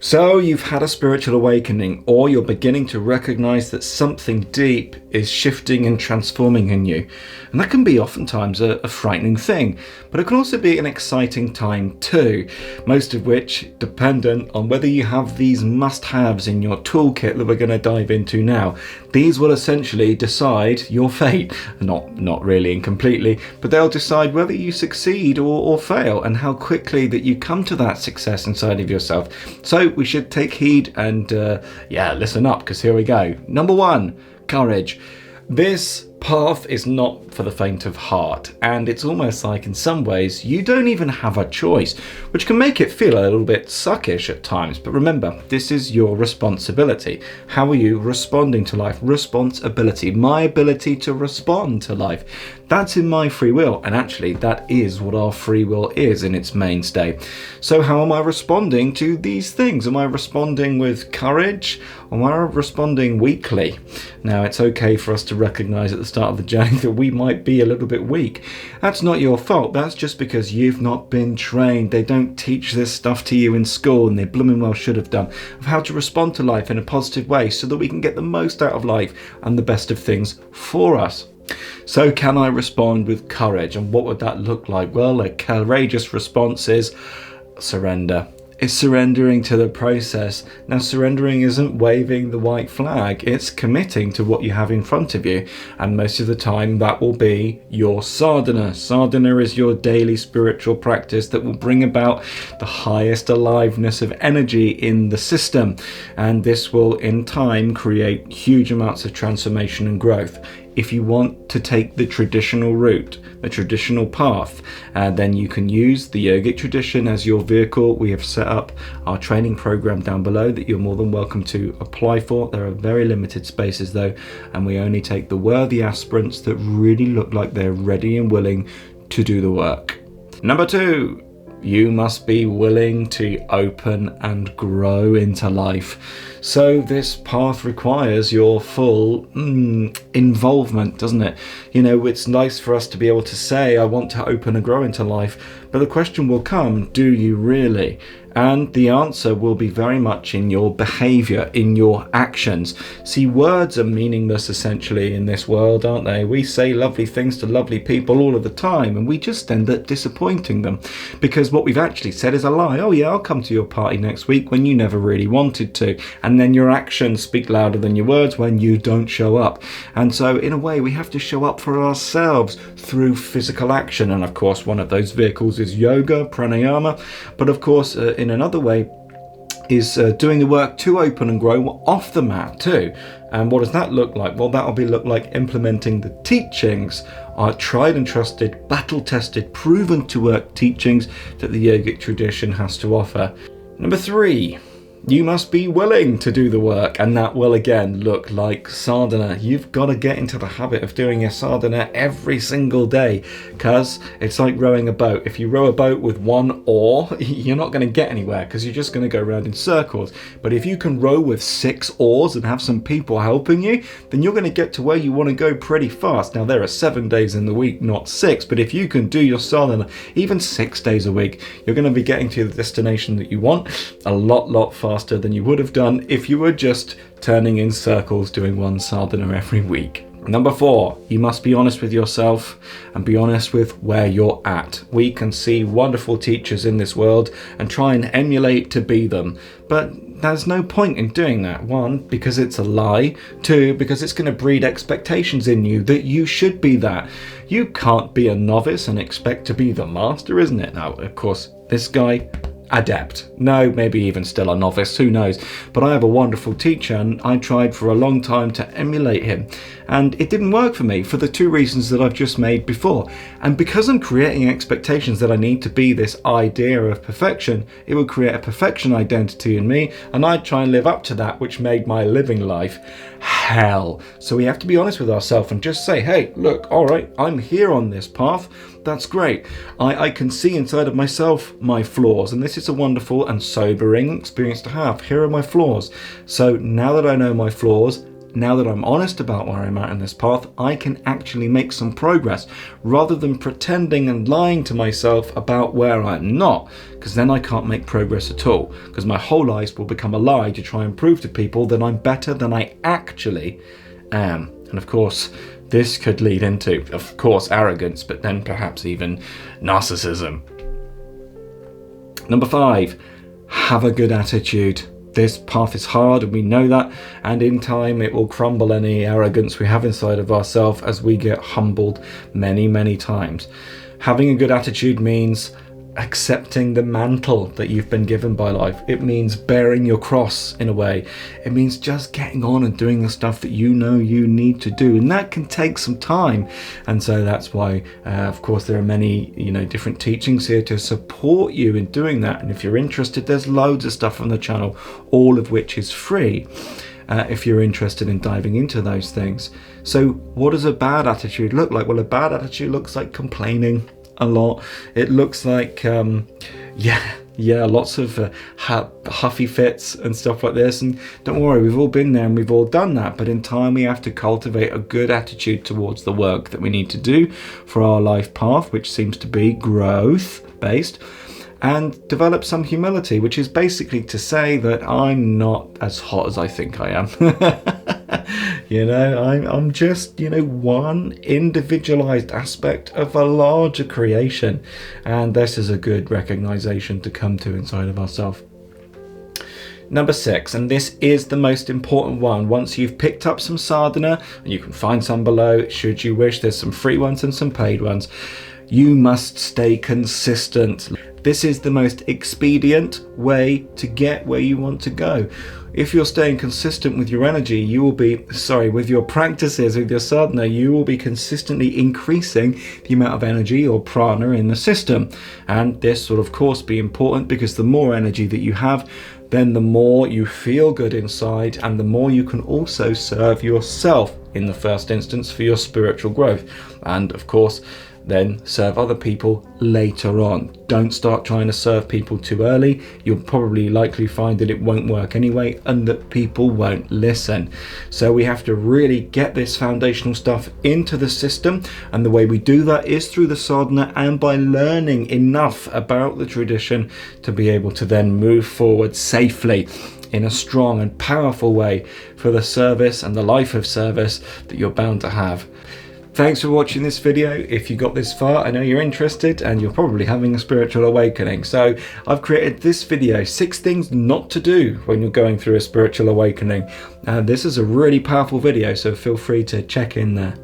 So you've had a spiritual awakening, or you're beginning to recognize that something deep is shifting and transforming in you. And that can be oftentimes a frightening thing, but it can also be an exciting time too, most of which dependent on whether you have these must-haves in your toolkit that we're going to dive into now. These will essentially decide your fate. Not really and completely, but they'll decide whether you succeed or fail, and how quickly that you come to that success inside of yourself. So we should take heed and listen up, because here we go. Number 1, courage. This path is not for the faint of heart, and it's almost like in some ways you don't even have a choice, which can make it feel a little bit suckish at times. But remember, this is your responsibility. How are you responding to life? Responsibility, my ability to respond to life. That's in my free will, and actually that is what our free will is in its mainstay. So how am I responding to these things? Am I responding with courage, or am I responding weakly? Now, it's okay for us to recognize at the start of the journey that we might be a little bit weak. That's not your fault. That's just because you've not been trained. They don't teach this stuff to you in school, and they blooming well should have done, of how to respond to life in a positive way so that we can get the most out of life and the best of things for us. So can I respond with courage? And what would that look like? Well, a courageous response is surrender. It's surrendering to the process. Now, surrendering isn't waving the white flag. It's committing to what you have in front of you. And most of the time that will be your sadhana. Sadhana is your daily spiritual practice that will bring about the highest aliveness of energy in the system. And this will in time create huge amounts of transformation and growth. If you want to take the traditional route, the traditional path, then you can use the yogic tradition as your vehicle. We have set up our training program down below that you're more than welcome to apply for. There are very limited spaces though, and we only take the worthy aspirants that really look like they're ready and willing to do the work. Number 2, you must be willing to open and grow into life. So this path requires your full involvement, doesn't it? You know, it's nice for us to be able to say, I want to open and grow into life, but the question will come, do you really? And the answer will be very much in your behavior, in your actions. See, words are meaningless essentially in this world, aren't they? We say lovely things to lovely people all of the time, and we just end up disappointing them because what we've actually said is a lie. Oh yeah, I'll come to your party next week, when you never really wanted to. And then your actions speak louder than your words when you don't show up. And so in a way, we have to show up for ourselves through physical action. And of course, one of those vehicles is yoga, pranayama. But of course, in another way is doing the work to open and grow off the mat too. And what does that look like? Well, that'll look like implementing the teachings, our tried and trusted, battle tested, proven to work teachings that the yogic tradition has to offer. Number 3, you must be willing to do the work, and that will again look like sadhana. You've got to get into the habit of doing your sadhana every single day, because it's like rowing a boat. If you row a boat with one oar, you're not going to get anywhere because you're just going to go around in circles. But if you can row with 6 oars and have some people helping you, then you're going to get to where you want to go pretty fast. Now, there are 7 days in the week, not 6, but if you can do your sadhana even 6 days a week, you're going to be getting to the destination that you want a lot faster than you would have done if you were just turning in circles doing one sadhana every week. Number 4, you must be honest with yourself and be honest with where you're at. We can see wonderful teachers in this world and try and emulate to be them, but there's no point in doing that. 1, because it's a lie. 2, because it's going to breed expectations in you that you should be that. You can't be a novice and expect to be the master, isn't it? Now, of course, this guy, adept. No, maybe even still a novice, who knows? But I have a wonderful teacher, and I tried for a long time to emulate him, and it didn't work for me for the 2 reasons that I've just made before. And because I'm creating expectations that I need to be this idea of perfection, it would create a perfection identity in me, and I'd try and live up to that, which made my living life hell. So we have to be honest with ourselves and just say, hey, look, all right, I'm here on this path. That's great. I can see inside of myself my flaws, and this is a wonderful and sobering experience to have. Here are my flaws. So now that I know my flaws, now that I'm honest about where I'm at in this path, I can actually make some progress rather than pretending and lying to myself about where I'm not, because then I can't make progress at all, because my whole life will become a lie to try and prove to people that I'm better than I actually am. And of course, this could lead into, of course, arrogance, but then perhaps even narcissism. Number 5, have a good attitude. This path is hard and we know that, and in time it will crumble any arrogance we have inside of ourselves as we get humbled many times. Having a good attitude means accepting the mantle that you've been given by life. It means bearing your cross in a way. It means just getting on and doing the stuff that you know you need to do, and that can take some time. And so that's why of course there are many different teachings here to support you in doing that. And if you're interested, there's loads of stuff on the channel, all of which is free if you're interested in diving into those things. So what does a bad attitude look like? Well, a bad attitude looks like complaining a lot. It looks like lots of huffy fits and stuff like this. And don't worry, we've all been there and we've all done that. But in time, we have to cultivate a good attitude towards the work that we need to do for our life path, which seems to be growth based, and develop some humility, which is basically to say that I'm not as hot as I think I am. I'm just, one individualized aspect of a larger creation. And this is a good recognition to come to inside of ourselves. Number 6, and this is the most important one. Once you've picked up some sadhana, and you can find some below, should you wish, there's some free ones and some paid ones, you must stay consistent. This is the most expedient way to get where you want to go. If you're staying consistent with your energy, with your practices, with your sadhana, you will be consistently increasing the amount of energy or prana in the system. And this will of course be important, because the more energy that you have, then the more you feel good inside, and the more you can also serve yourself in the first instance for your spiritual growth. And of course, then serve other people later on. Don't start trying to serve people too early. You'll probably likely find that it won't work anyway, and that people won't listen. So we have to really get this foundational stuff into the system, and the way we do that is through the sadhana and by learning enough about the tradition to be able to then move forward safely in a strong and powerful way for the service and the life of service that you're bound to have. Thanks for watching this video. If you got this far, I know you're interested and you're probably having a spiritual awakening. So I've created this video, 6 things not to do when you're going through a spiritual awakening. This is a really powerful video, so feel free to check in there.